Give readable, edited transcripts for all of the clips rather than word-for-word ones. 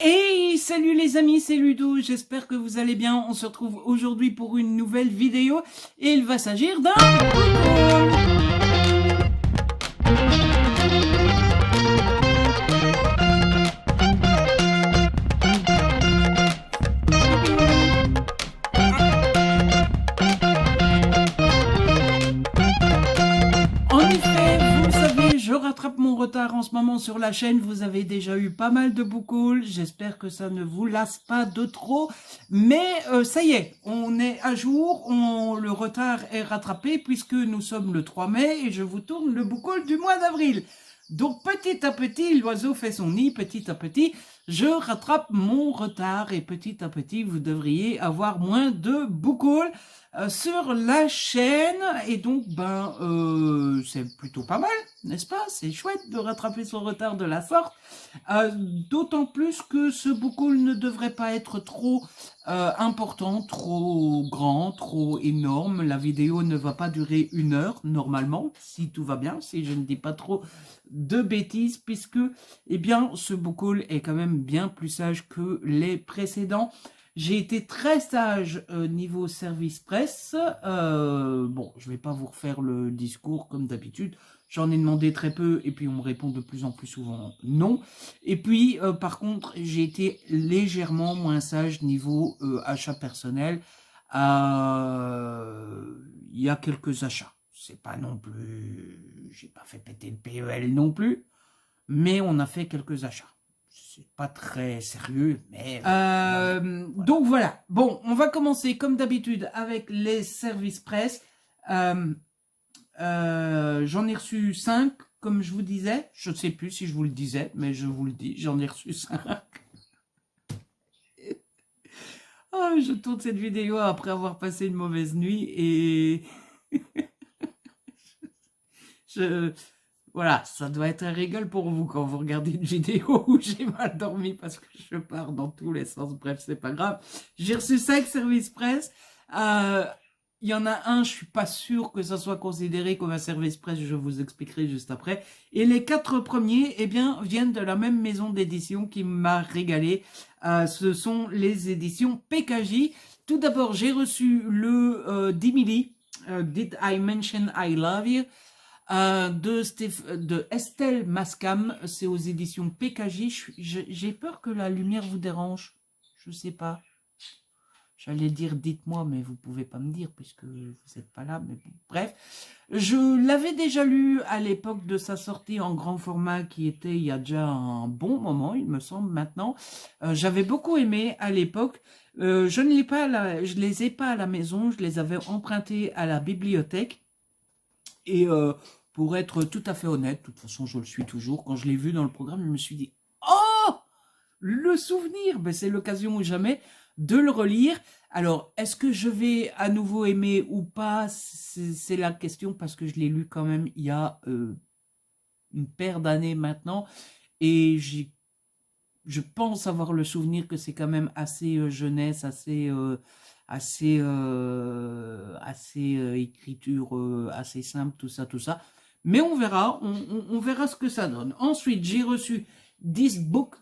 Hey, salut les amis, c'est Ludo, j'espère que vous allez bien. On se retrouve aujourd'hui pour une nouvelle vidéo et il va s'agir d'un book haul. En effet, vous le savez, je rattrape mon retard en ce moment sur la chaîne. Vous avez déjà eu pas mal de book hauls. J'espère que ça ne vous lasse pas de trop. Mais ça y est, on est à jour. Le retard est rattrapé puisque nous sommes le 3 mai et je vous tourne le book haul du mois d'avril. Donc petit à petit, l'oiseau fait son nid. Petit à petit, je rattrape mon retard et petit à petit, vous devriez avoir moins de book hauls sur la chaîne. Et donc, c'est plutôt pas mal, n'est-ce pas? C'est chouette de rattraper son retard de la sorte. D'autant plus que ce book haul ne devrait pas être trop important, trop grand, trop énorme. La vidéo ne va pas durer 1 heure, normalement, si tout va bien, si je ne dis pas trop de bêtises, puisque, eh bien, ce book haul est quand même bien plus sage que les précédents. J'ai été très sage niveau service presse. Bon, je vais pas vous refaire le discours comme d'habitude. J'en ai demandé très peu et puis on me répond de plus en plus souvent non. Et puis, par contre, j'ai été légèrement moins sage niveau achat personnel. Il y a quelques achats. C'est pas non plus... J'ai pas fait péter le PEL non plus, mais on a fait quelques achats. C'est pas très sérieux, mais... Donc voilà. Bon, on va commencer comme d'habitude avec les services presse. J'en ai reçu 5, comme je vous disais. Je ne sais plus si je vous le disais, mais je vous le dis, j'en ai reçu 5. Oh, je tourne cette vidéo après avoir passé une mauvaise nuit et... Voilà, ça doit être un régal pour vous quand vous regardez une vidéo où j'ai mal dormi parce que je pars dans tous les sens. Bref, c'est pas grave. J'ai reçu 5 services presse. Il y en a un, je suis pas sûr que ça soit considéré comme un service presse, je vous expliquerai juste après. Et les 4 premiers, eh bien, viennent de la même maison d'édition qui m'a régalé. Ce sont les éditions PKJ. Tout d'abord, j'ai reçu le Dimili, Did I Mention I Love You? De Estelle Mascam, c'est aux éditions PKJ. J'ai peur que la lumière vous dérange. Je sais pas. J'allais dire dites-moi, mais vous pouvez pas me dire puisque vous n'êtes pas là. Mais bon, bref, je l'avais déjà lu à l'époque de sa sortie en grand format, qui était il y a déjà un bon moment, il me semble maintenant. J'avais beaucoup aimé à l'époque. Je les ai pas à la maison. Je les avais empruntés à la bibliothèque. Et pour être tout à fait honnête, de toute façon je le suis toujours, quand je l'ai vu dans le programme, je me suis dit « Oh, le souvenir !» Ben, c'est l'occasion ou jamais de le relire. Alors, est-ce que je vais à nouveau aimer ou pas? C'est la question, parce que je l'ai lu quand même il y a une paire d'années maintenant. Et je pense avoir le souvenir que c'est quand même assez jeunesse, assez écriture assez simple, tout ça, tout ça. Mais on verra, on verra ce que ça donne. Ensuite, j'ai reçu This Book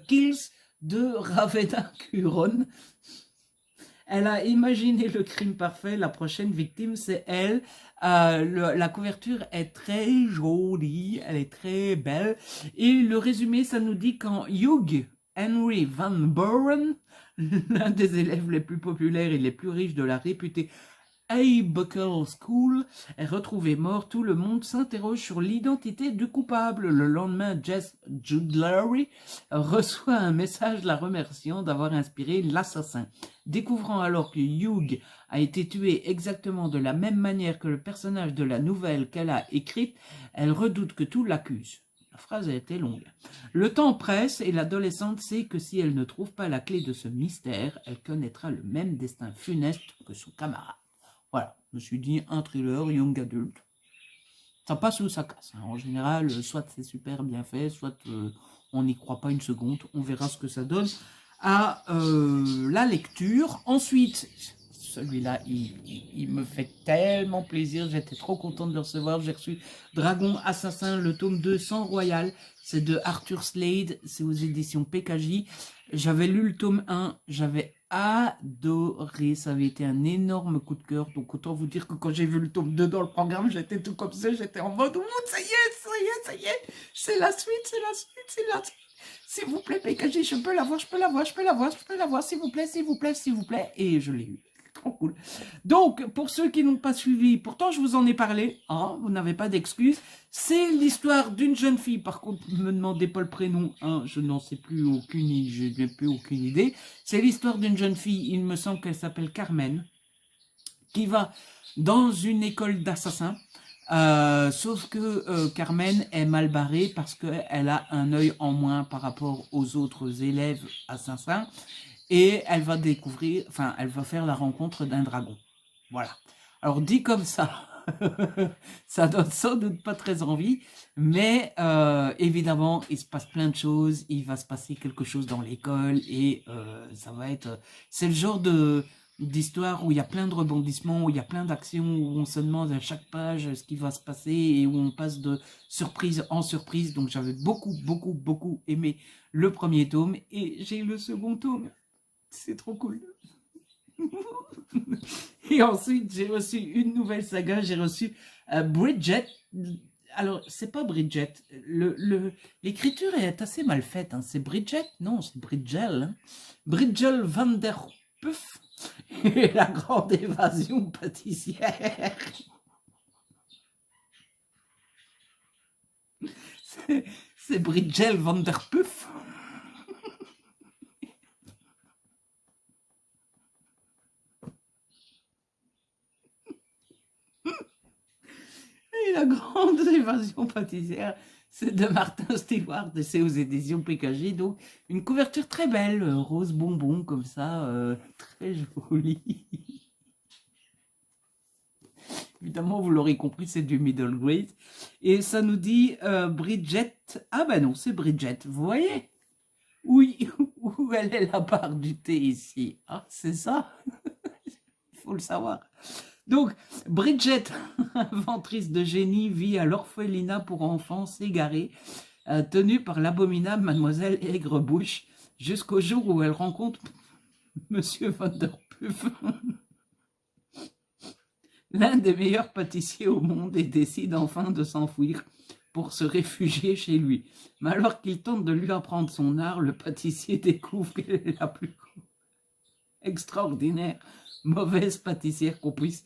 Kills de Ravena Curon. Elle a imaginé le crime parfait. La prochaine victime, c'est elle. La couverture est très jolie, elle est très belle. Et le résumé, ça nous dit quand Hugh Henry Van Buren, l'un des élèves les plus populaires et les plus riches de la réputée Buckle School, est retrouvé mort, tout le monde s'interroge sur l'identité du coupable. Le lendemain, Jess Judlery reçoit un message la remerciant d'avoir inspiré l'assassin. Découvrant alors que Hugh a été tué exactement de la même manière que le personnage de la nouvelle qu'elle a écrite, elle redoute que tout l'accuse. La phrase a été longue. Le temps presse et l'adolescente sait que si elle ne trouve pas la clé de ce mystère, elle connaîtra le même destin funeste que son camarade. Voilà, je me suis dit un thriller young adulte. Ça passe ou ça casse. En général, soit c'est super bien fait, soit on n'y croit pas une seconde. On verra ce que ça donne à la lecture. Ensuite, celui-là, il me fait tellement plaisir. J'étais trop content de le recevoir. J'ai reçu Dragon Assassin, le tome 2 sans Royal. C'est de Arthur Slade. C'est aux éditions PKJ. J'avais lu le tome 1. J'avais adoré. Ça avait été un énorme coup de cœur. Donc, autant vous dire que quand j'ai vu le tome 2 dans le programme, j'étais tout comme ça. J'étais en mode, ouh, ça y est, ça y est, ça y est. C'est la suite, c'est la suite, c'est la suite. S'il vous plaît, PKG, je peux l'avoir, je peux l'avoir, je peux l'avoir, je peux l'avoir, s'il vous plaît, s'il vous plaît, s'il vous plaît. Et je l'ai eu. Trop cool. Donc, pour ceux qui n'ont pas suivi, pourtant je vous en ai parlé, hein, vous n'avez pas d'excuses. C'est l'histoire d'une jeune fille. Par contre, ne me demandez pas le prénom, hein, je n'en sais plus je n'ai plus aucune idée. C'est l'histoire d'une jeune fille, il me semble qu'elle s'appelle Carmen, qui va dans une école d'assassins. Sauf que Carmen est mal barrée parce qu'elle a un œil en moins par rapport aux autres élèves assassins et elle va découvrir, enfin, elle va faire la rencontre d'un dragon. Voilà. Alors dit comme ça, ça donne sans doute pas très envie, mais évidemment, il se passe plein de choses, il va se passer quelque chose dans l'école et ça va être, c'est le genre d'histoire où il y a plein de rebondissements, où il y a plein d'actions, où on se demande à chaque page ce qui va se passer et où on passe de surprise en surprise. Donc j'avais beaucoup aimé le premier tome et j'ai le second tome. C'est trop cool. Et ensuite, j'ai reçu une nouvelle saga, j'ai reçu Bridget. Alors, c'est pas Bridget. L'écriture est assez mal faite. Hein. C'est Bridget? Non, c'est Bridgel. Hein. Bridgel van der Puff et la grande évasion pâtissière. C'est Bridgel van der Puff. Et la grande évasion pâtissière, c'est de Martin Stewart et c'est aux éditions PKJ. Donc, une couverture très belle, rose bonbon comme ça, très jolie. Évidemment, vous l'aurez compris, c'est du middle grade. Et ça nous dit Bridget. Ah ben non, c'est Bridget, vous voyez? Oui, où elle est la barre du thé ici? Ah, c'est ça? Il faut le savoir. Donc, Bridget, inventrice de génie, vit à l'orphelinat pour enfants égarés, tenue par l'abominable mademoiselle Aigrebouche, jusqu'au jour où elle rencontre Monsieur Van der Puff, l'un des meilleurs pâtissiers au monde, et décide enfin de s'enfuir pour se réfugier chez lui. Mais alors qu'il tente de lui apprendre son art, le pâtissier découvre qu'elle est la plus extraordinaire, mauvaise pâtissière qu'on puisse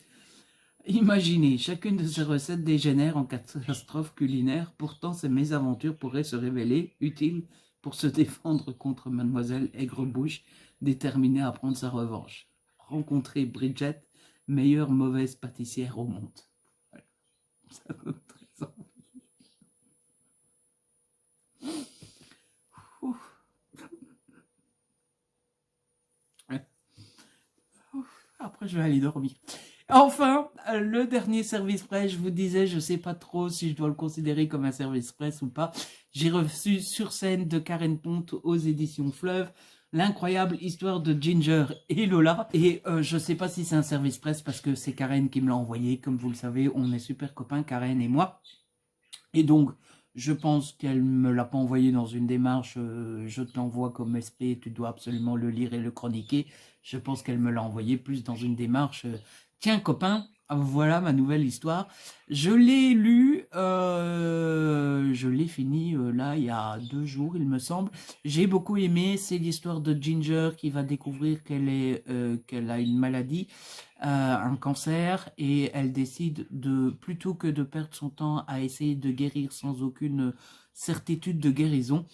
imaginer. Chacune de ces recettes dégénère en catastrophe culinaire. Pourtant, ces mésaventures pourraient se révéler utiles pour se défendre contre mademoiselle Aigrebouche, déterminée à prendre sa revanche. Rencontrer Bridget, meilleure mauvaise pâtissière au monde. Voilà. Ça donne très envie. Après, je vais aller dormir. Enfin, le dernier service presse, je vous disais, je sais pas trop si je dois le considérer comme un service presse ou pas. J'ai reçu Sur scène de Karen Ponte aux éditions Fleuve, l'incroyable histoire de Ginger et Lola. Et je sais pas si c'est un service presse parce que c'est Karen qui me l'a envoyé. Comme vous le savez, on est super copains, Karen et moi. Et donc, je pense qu'elle me l'a pas envoyé dans une démarche je te l'envoie comme SP, tu dois absolument le lire et le chroniquer. Je pense qu'elle me l'a envoyé plus dans une démarche tiens copain, voilà ma nouvelle histoire. Je l'ai lu, je l'ai fini là il y a 2 jours il me semble. J'ai beaucoup aimé, c'est l'histoire de Ginger qui va découvrir qu'elle a une maladie, un cancer, et elle décide de, plutôt que de perdre son temps à essayer de guérir sans aucune certitude de guérison,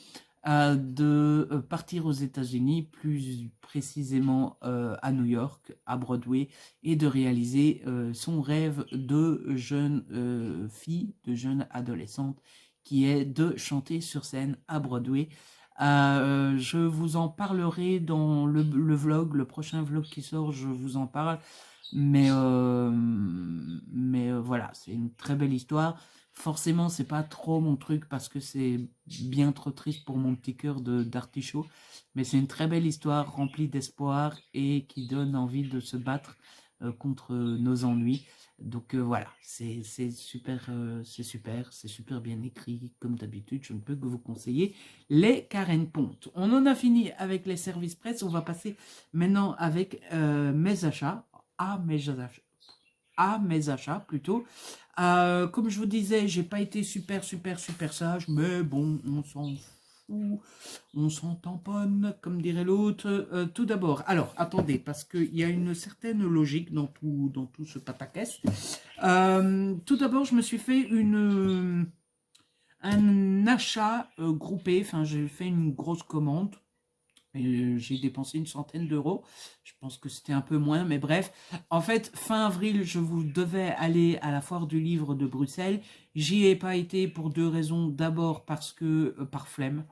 de partir aux États-Unis, plus précisément à New York, à Broadway, et de réaliser son rêve de jeune fille, de jeune adolescente, qui est de chanter sur scène à Broadway. Je vous en parlerai dans le vlog, le prochain vlog qui sort, je vous en parle. Mais voilà, c'est une très belle histoire. Forcément, c'est pas trop mon truc parce que c'est bien trop triste pour mon petit cœur d'artichaut. Mais c'est une très belle histoire remplie d'espoir et qui donne envie de se battre contre nos ennuis. Donc voilà, c'est super, c'est super bien écrit, comme d'habitude. Je ne peux que vous conseiller les Karen Ponte. On en a fini avec les services presse. On va passer maintenant avec mes achats, à mes achats plutôt. Comme je vous disais, j'ai pas été super sage, mais bon, on s'en fout, on s'en tamponne, comme dirait l'autre. Tout d'abord, alors attendez, parce qu'il y a une certaine logique dans tout ce pataquès. Tout d'abord, je me suis fait un achat groupé, enfin j'ai fait une grosse commande. J'ai dépensé une centaine d'euros. Je pense que c'était un peu moins, mais bref. En fait, fin avril, je vous devais aller à la foire du livre de Bruxelles. J'y ai pas été pour deux raisons. D'abord parce que, par flemme,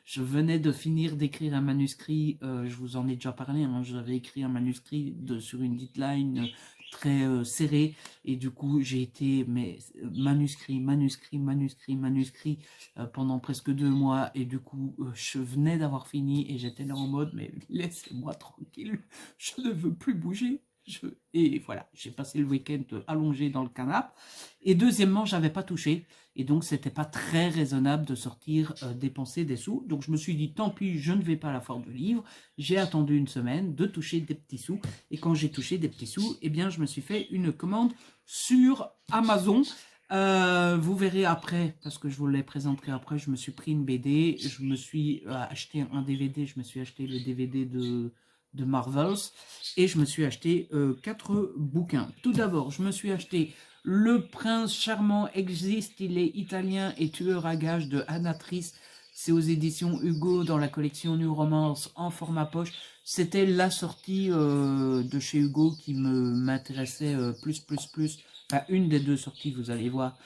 je venais de finir d'écrire un manuscrit. Je vous en ai déjà parlé. Hein, j'avais écrit un manuscrit sur une deadline très serrée. Et du coup, j'ai été manuscrit pendant presque 2 mois, et du coup je venais d'avoir fini et j'étais là en mode mais laissez-moi tranquille, je ne veux plus bouger. Et voilà, j'ai passé le week-end allongé dans le canapé. Et deuxièmement, j'avais pas touché, et donc c'était pas très raisonnable de sortir dépenser des sous. Donc je me suis dit tant pis, je ne vais pas à la foire du livre. J'ai attendu une semaine de toucher des petits sous, et quand j'ai touché des petits sous, eh bien je me suis fait une commande sur Amazon. Vous verrez après, parce que je vous les présenterai après. Je me suis pris une BD, je me suis acheté un DVD, je me suis acheté le DVD de Marvels, et je me suis acheté 4 bouquins. Tout d'abord, je me suis acheté Le Prince Charmant existe, il est italien et tueur à gages de Anatrice. C'est aux éditions Hugo dans la collection New Romance en format poche. C'était la sortie de chez Hugo qui m'intéressait plus. Enfin, une des deux sorties, vous allez voir,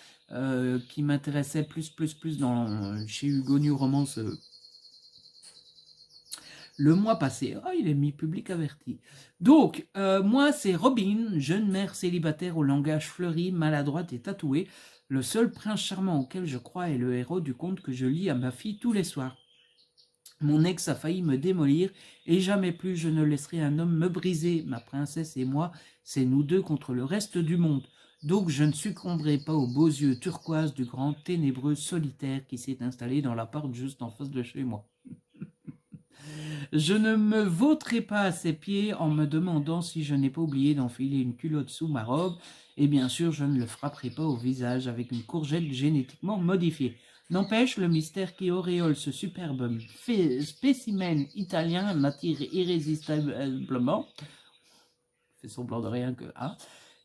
qui m'intéressait plus chez Hugo New Romance le mois passé. Oh, il est mis public averti. Donc, moi, c'est Robin, jeune mère célibataire au langage fleuri, maladroite et tatouée. Le seul prince charmant auquel je crois est le héros du conte que je lis à ma fille tous les soirs. Mon ex a failli me démolir, et jamais plus je ne laisserai un homme me briser. Ma princesse et moi, c'est nous deux contre le reste du monde. Donc je ne succomberai pas aux beaux yeux turquoises du grand ténébreux solitaire qui s'est installé dans l'appart juste en face de chez moi. Je ne me vautrerai pas à ses pieds en me demandant si je n'ai pas oublié d'enfiler une culotte sous ma robe, et bien sûr je ne le frapperai pas au visage avec une courgette génétiquement modifiée. N'empêche, le mystère qui auréole ce superbe spécimen italien m'attire irrésistiblement. Fait semblant de rien que... Hein,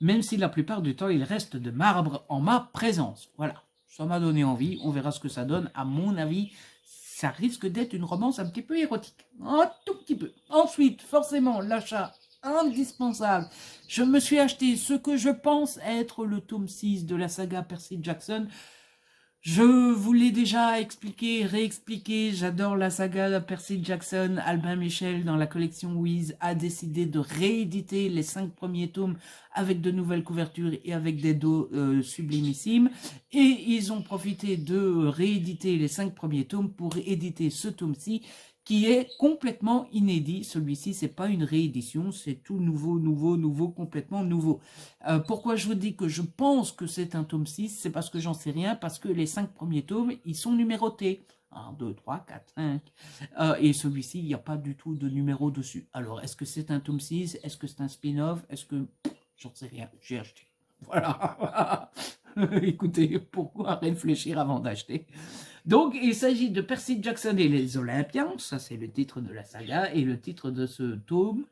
même si la plupart du temps il reste de marbre en ma présence. Voilà, ça m'a donné envie, on verra ce que ça donne. À mon avis, ça risque d'être une romance un petit peu érotique. Un tout petit peu. Ensuite, forcément, l'achat indispensable. Je me suis acheté ce que je pense être le tome 6 de la saga Percy Jackson. Je vous l'ai déjà expliqué, réexpliqué, j'adore la saga Percy Jackson. Albin Michel, dans la collection Wiz, a décidé de rééditer les 5 premiers tomes avec de nouvelles couvertures et avec des dos sublimissimes. Et ils ont profité de rééditer les 5 premiers tomes pour éditer ce tome-ci, qui est complètement inédit. Celui-ci, c'est pas une réédition, c'est tout nouveau, complètement nouveau. Pourquoi je vous dis que je pense que c'est un tome 6, c'est parce que j'en sais rien, parce que les 5 premiers tomes, ils sont numérotés. 1, 2, 3, 4, 5. Et celui-ci, il n'y a pas du tout de numéro dessus. Alors, est-ce que c'est un tome 6? Est-ce que c'est un spin-off? Est-ce que... J'en sais rien, j'ai acheté. Voilà. Écoutez, pourquoi réfléchir avant d'acheter? Donc, il s'agit de Percy Jackson et les Olympiens. Ça, c'est le titre de la saga. Et le titre de ce tome,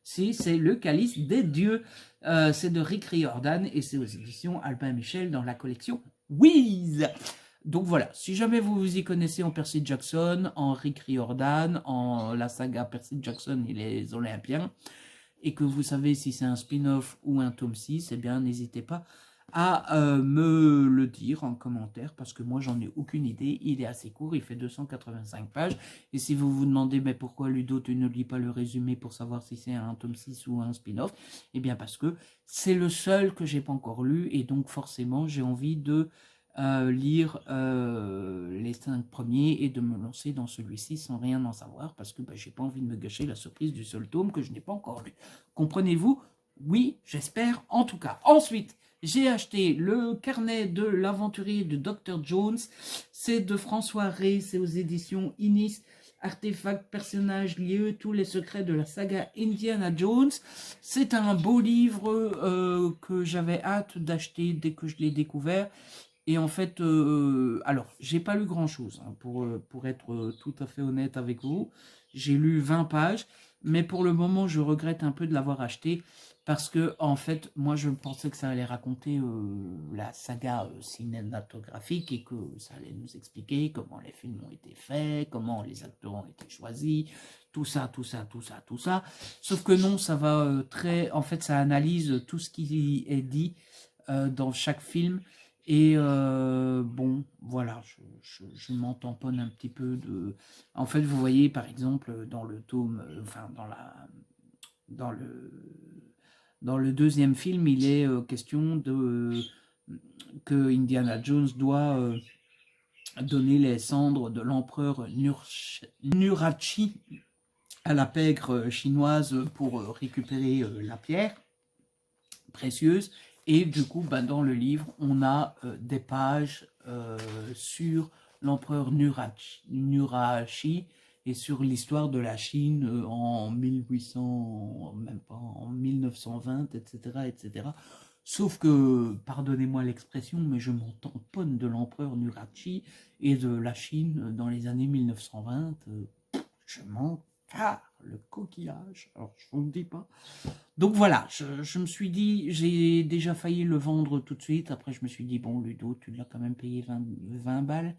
si, c'est Le Calice des Dieux. C'est de Rick Riordan et c'est aux éditions Albin Michel dans la collection Wiz. Donc voilà, si jamais vous vous y connaissez en Percy Jackson, en Rick Riordan, en la saga Percy Jackson et les Olympiens, et que vous savez si c'est un spin-off ou un tome 6, eh bien n'hésitez pas à me le dire en commentaire, parce que moi j'en ai aucune idée. Il est assez court, il fait 285 pages, et si vous vous demandez mais pourquoi Ludo tu ne lis pas le résumé pour savoir si c'est un tome 6 ou un spin-off, eh bien parce que c'est le seul que j'ai pas encore lu, et donc forcément j'ai envie de lire les 5 premiers et de me lancer dans celui-ci sans rien en savoir, parce que j'ai pas envie de me gâcher la surprise du seul tome que je n'ai pas encore lu. Comprenez-vous? Oui, j'espère en tout cas. Ensuite, j'ai acheté le carnet de l'aventurier de Dr. Jones. C'est de François Rey, c'est aux éditions Inis. Artefacts, personnages, lieux, tous les secrets de la saga Indiana Jones. C'est un beau livre que j'avais hâte d'acheter dès que je l'ai découvert. Et en fait, alors, j'ai pas lu grand-chose, hein, pour être tout à fait honnête avec vous. J'ai lu 20 pages, mais pour le moment, je regrette un peu de l'avoir acheté parce que, en fait, moi, je pensais que ça allait raconter la saga cinématographique et que ça allait nous expliquer comment les films ont été faits, comment les acteurs ont été choisis, tout ça, tout ça, tout ça, tout ça. Sauf que non, ça va en fait, ça analyse tout ce qui est dit dans chaque film. Et bon, voilà, je m'en tamponne un petit peu de. En fait, vous voyez, par exemple, dans le tome, enfin, dans le, dans le deuxième film, il est question de que Indiana Jones doit donner les cendres de l'empereur Nurachi à la pègre chinoise pour récupérer la pierre précieuse. Et du coup, ben, dans le livre, on a des pages sur l'empereur Nurashi et sur l'histoire de la Chine en 1800, même pas en 1920, etc., etc. Sauf que, pardonnez-moi l'expression, mais je m'en tamponne de l'empereur Nurachi et de la Chine dans les années 1920. Je m'en carre le coquillage. Alors, je vous le dis pas. Donc voilà, je me suis dit, j'ai déjà failli le vendre tout de suite. Après, je me suis dit, bon, Ludo, tu l'as quand même payé 20 balles.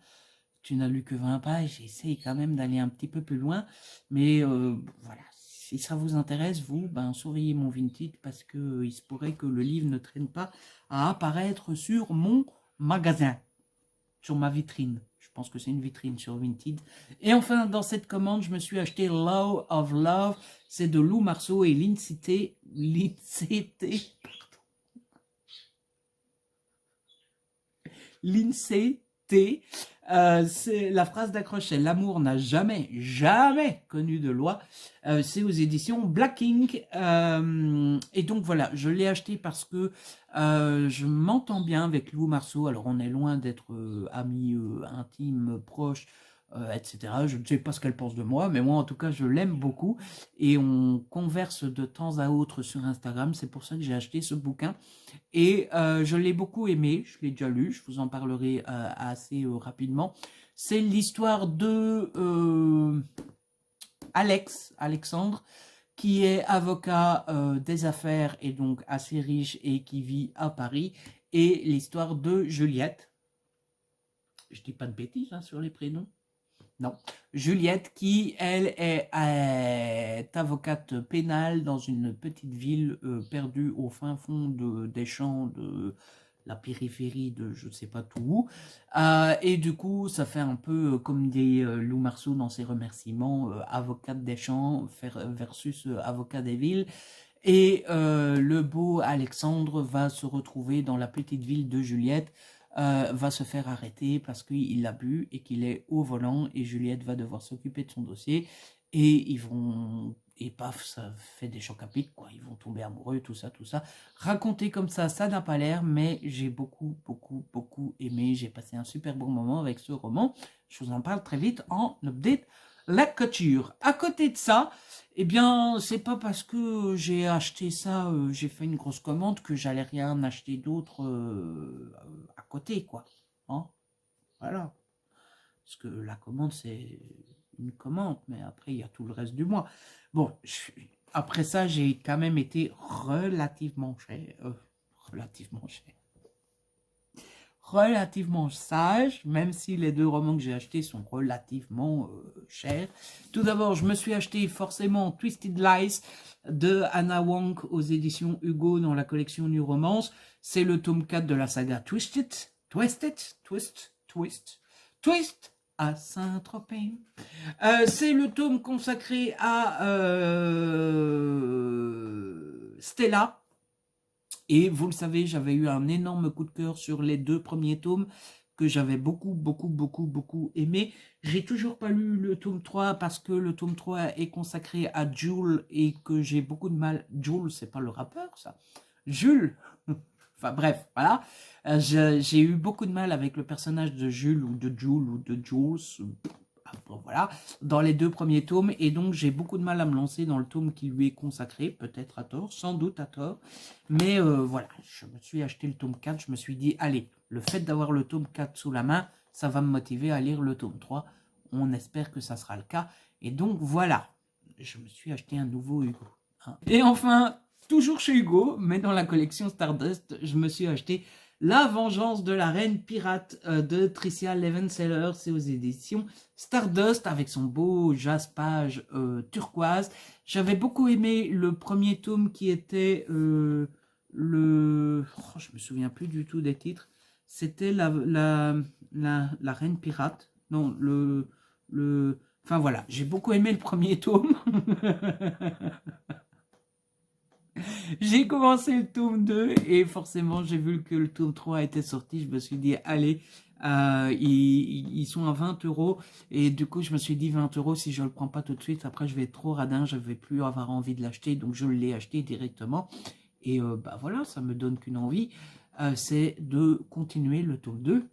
Tu n'as lu que 20 pages. Essaye quand même d'aller un petit peu plus loin. Mais voilà, si ça vous intéresse, vous, ben, surveillez mon Vinted parce que il se pourrait que le livre ne traîne pas à apparaître sur mon magasin, sur ma vitrine. Je pense que c'est une vitrine sur Vinted. Et enfin, dans cette commande, je me suis acheté Law of Love. C'est de Lou Marceau et Lindsay T. C'est la phrase d'accroche, l'amour n'a jamais, jamais connu de loi. C'est aux éditions Black Ink. Et donc voilà, je l'ai acheté parce que je m'entends bien avec Lou Marceau. Alors on est loin d'être amis intimes, proches, etc. Je ne sais pas ce qu'elle pense de moi, mais moi en tout cas je l'aime beaucoup et on converse de temps à autre sur Instagram. C'est pour ça que j'ai acheté ce bouquin. Et je l'ai beaucoup aimé, je l'ai déjà lu, je vous en parlerai assez rapidement. C'est l'histoire de Alexandre, qui est avocat des affaires et donc assez riche et qui vit à Paris, et l'histoire de Juliette. Je dis pas de bêtises hein, sur les prénoms. Non. Juliette, qui, elle, est avocate pénale dans une petite ville perdue au fin fond des champs de la périphérie de je ne sais pas tout où. Et du coup, ça fait un peu comme dit Lou Marceau dans ses remerciements, avocate des champs versus avocat des villes. Et le beau Alexandre va se retrouver dans la petite ville de Juliette, va se faire arrêter parce qu'il a bu et qu'il est au volant, et Juliette va devoir s'occuper de son dossier, et ils vont, et paf, ça fait des chocs à pic, quoi. Ils vont tomber amoureux, tout ça, tout ça. Raconté comme ça n'a pas l'air, mais j'ai beaucoup, beaucoup, beaucoup aimé. J'ai passé un super bon moment avec ce roman. Je vous en parle très vite en update la couture. À côté de ça, eh bien, c'est pas parce que j'ai acheté ça, j'ai fait une grosse commande que j'allais rien acheter d'autre à côté, quoi. Hein, voilà. Parce que la commande, c'est une commande, mais après, il y a tout le reste du mois. Bon, après ça, j'ai quand même été relativement cher. Relativement cher. Relativement sage, même si les deux romans que j'ai achetés sont relativement chers. Tout d'abord, je me suis acheté forcément Twisted Lies de Anna Wong aux éditions Hugo dans la collection New Romance. C'est le tome 4 de la saga Twist à Saint-Tropez. C'est le tome consacré à Stella. Et vous le savez, j'avais eu un énorme coup de cœur sur les deux premiers tomes que j'avais beaucoup aimé. J'ai toujours pas lu le tome 3 parce que le tome 3 est consacré à Jules et que j'ai beaucoup de mal. Jules, c'est pas le rappeur, ça? Jules. Enfin bref, voilà. J'ai eu beaucoup de mal avec le personnage de Jules ou de Jules ou de Jules. Bon, voilà, dans les 2 premiers tomes, et donc j'ai beaucoup de mal à me lancer dans le tome qui lui est consacré, peut-être à tort, sans doute à tort, mais voilà, je me suis acheté le tome 4, je me suis dit, allez, le fait d'avoir le tome 4 sous la main, ça va me motiver à lire le tome 3, on espère que ça sera le cas, et donc voilà, je me suis acheté un nouveau Hugo. Hein. Et enfin, toujours chez Hugo, mais dans la collection Stardust, je me suis acheté La Vengeance de la Reine Pirate de Tricia Levenseller, c'est aux éditions Stardust avec son beau jaspage turquoise. J'avais beaucoup aimé le premier tome qui était je me souviens plus du tout des titres. C'était la Reine Pirate. Non, Enfin voilà, j'ai beaucoup aimé le premier tome. J'ai commencé le tome 2 et forcément j'ai vu que le tome 3 était sorti, je me suis dit allez, ils sont à 20 € et du coup je me suis dit 20 € si je le prends pas tout de suite, après je vais être trop radin, je vais plus avoir envie de l'acheter, donc je l'ai acheté directement et bah voilà, ça me donne qu'une envie, c'est de continuer le tome 2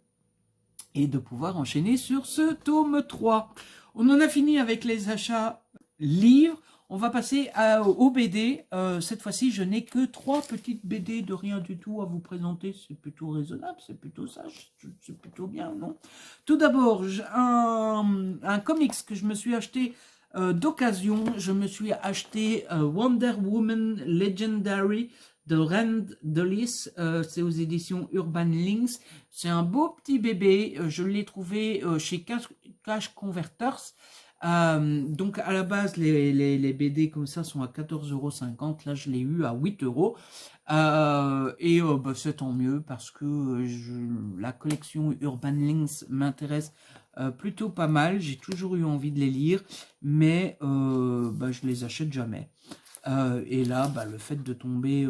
et de pouvoir enchaîner sur ce tome 3. On en a fini avec les achats livres. On va passer aux BD. Cette fois-ci, je n'ai que 3 petites BD de rien du tout à vous présenter. C'est plutôt raisonnable, c'est plutôt sage, c'est plutôt bien, non? Tout d'abord, un comics que je me suis acheté d'occasion. Je me suis acheté Wonder Woman Legendary de Rand Dulles. C'est aux éditions Urban Links. C'est un beau petit bébé. Je l'ai trouvé chez Cash Converters. Donc à la base les BD comme ça sont à 14,50 €, là je l'ai eu à 8 €, et bah, c'est tant mieux parce que la collection Urban Links m'intéresse plutôt pas mal, j'ai toujours eu envie de les lire, mais bah, je les achète jamais. Et là, bah, le fait de tomber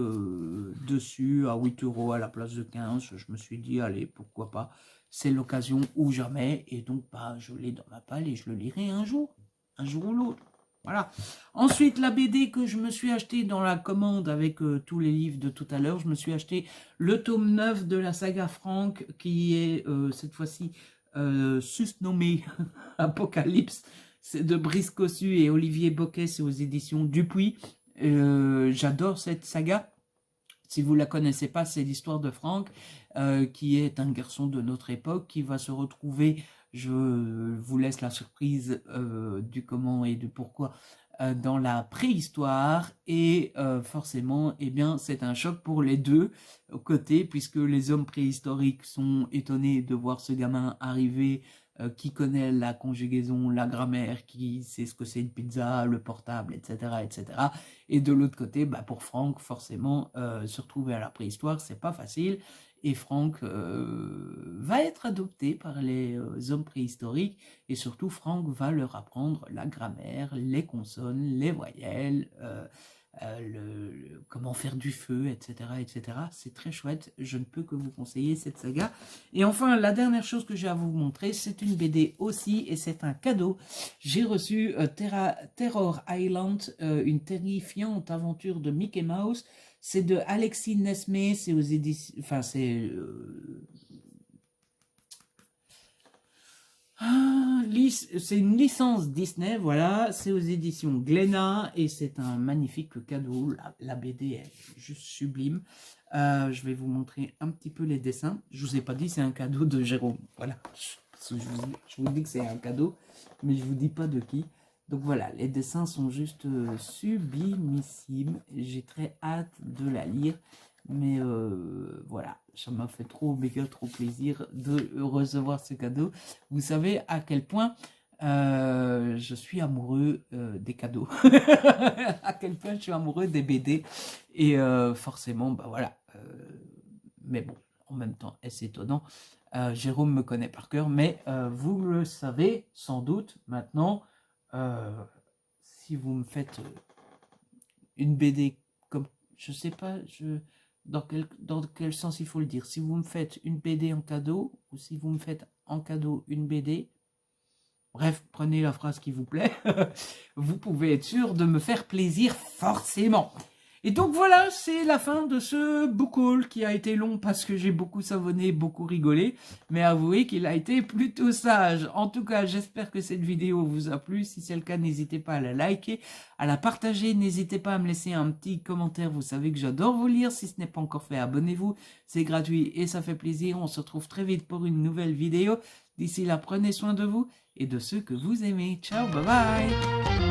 dessus à 8 € à la place de 15, je me suis dit, allez, pourquoi pas, c'est l'occasion ou jamais, et donc bah, je l'ai dans ma palle et je le lirai un jour ou l'autre. Voilà. Ensuite, la BD que je me suis acheté dans la commande avec tous les livres de tout à l'heure, je me suis acheté le tome 9 de la saga Frank, qui est cette fois-ci susnommé Apocalypse. C'est de Brice Cossu et Olivier Boquet, c'est aux éditions Dupuis. J'adore cette saga. Si vous la connaissez pas, c'est l'histoire de Frank, qui est un garçon de notre époque, qui va se retrouver, je vous laisse la surprise du comment et du pourquoi, dans la préhistoire, et forcément, eh bien, c'est un choc pour les deux côtés, puisque les hommes préhistoriques sont étonnés de voir ce gamin arriver, qui connaît la conjugaison, la grammaire, qui sait ce que c'est une pizza, le portable, etc., etc. Et de l'autre côté, bah pour Frank, forcément, se retrouver à la préhistoire, c'est pas facile. Et Frank va être adopté par les hommes préhistoriques. Et surtout, Frank va leur apprendre la grammaire, les consonnes, les voyelles, comment faire du feu, etc., etc. C'est très chouette. Je ne peux que vous conseiller cette saga. Et enfin, la dernière chose que j'ai à vous montrer, c'est une BD aussi, et c'est un cadeau. J'ai reçu Terror Island, une terrifiante aventure de Mickey Mouse. C'est de Alexis Nesmé, c'est aux éditions... Enfin, c'est... c'est une licence Disney, voilà, c'est aux éditions Glénat et c'est un magnifique cadeau. La BD est juste sublime. Je vais vous montrer un petit peu les dessins. Je vous ai pas dit, c'est un cadeau de Jérôme. Voilà, je vous dis que c'est un cadeau, mais je vous dis pas de qui. Donc voilà, les dessins sont juste sublimissimes. J'ai très hâte de la lire. Mais voilà, ça m'a fait trop plaisir de recevoir ce cadeau. Vous savez à quel point je suis amoureux des cadeaux. À quel point je suis amoureux des BD. Et forcément, bah voilà. Mais bon, en même temps, est-ce étonnant? Jérôme me connaît par cœur, mais vous le savez sans doute maintenant. Si vous me faites une BD comme, je sais pas, dans quel sens il faut le dire. Si vous me faites une BD en cadeau, ou si vous me faites en cadeau une BD, bref, prenez la phrase qui vous plaît, vous pouvez être sûr de me faire plaisir forcément. Et donc voilà, c'est la fin de ce book haul qui a été long parce que j'ai beaucoup savonné, beaucoup rigolé, mais avouez qu'il a été plutôt sage. En tout cas, j'espère que cette vidéo vous a plu. Si c'est le cas, n'hésitez pas à la liker, à la partager. N'hésitez pas à me laisser un petit commentaire. Vous savez que j'adore vous lire. Si ce n'est pas encore fait, abonnez-vous. C'est gratuit et ça fait plaisir. On se retrouve très vite pour une nouvelle vidéo. D'ici là, prenez soin de vous et de ceux que vous aimez. Ciao, bye bye!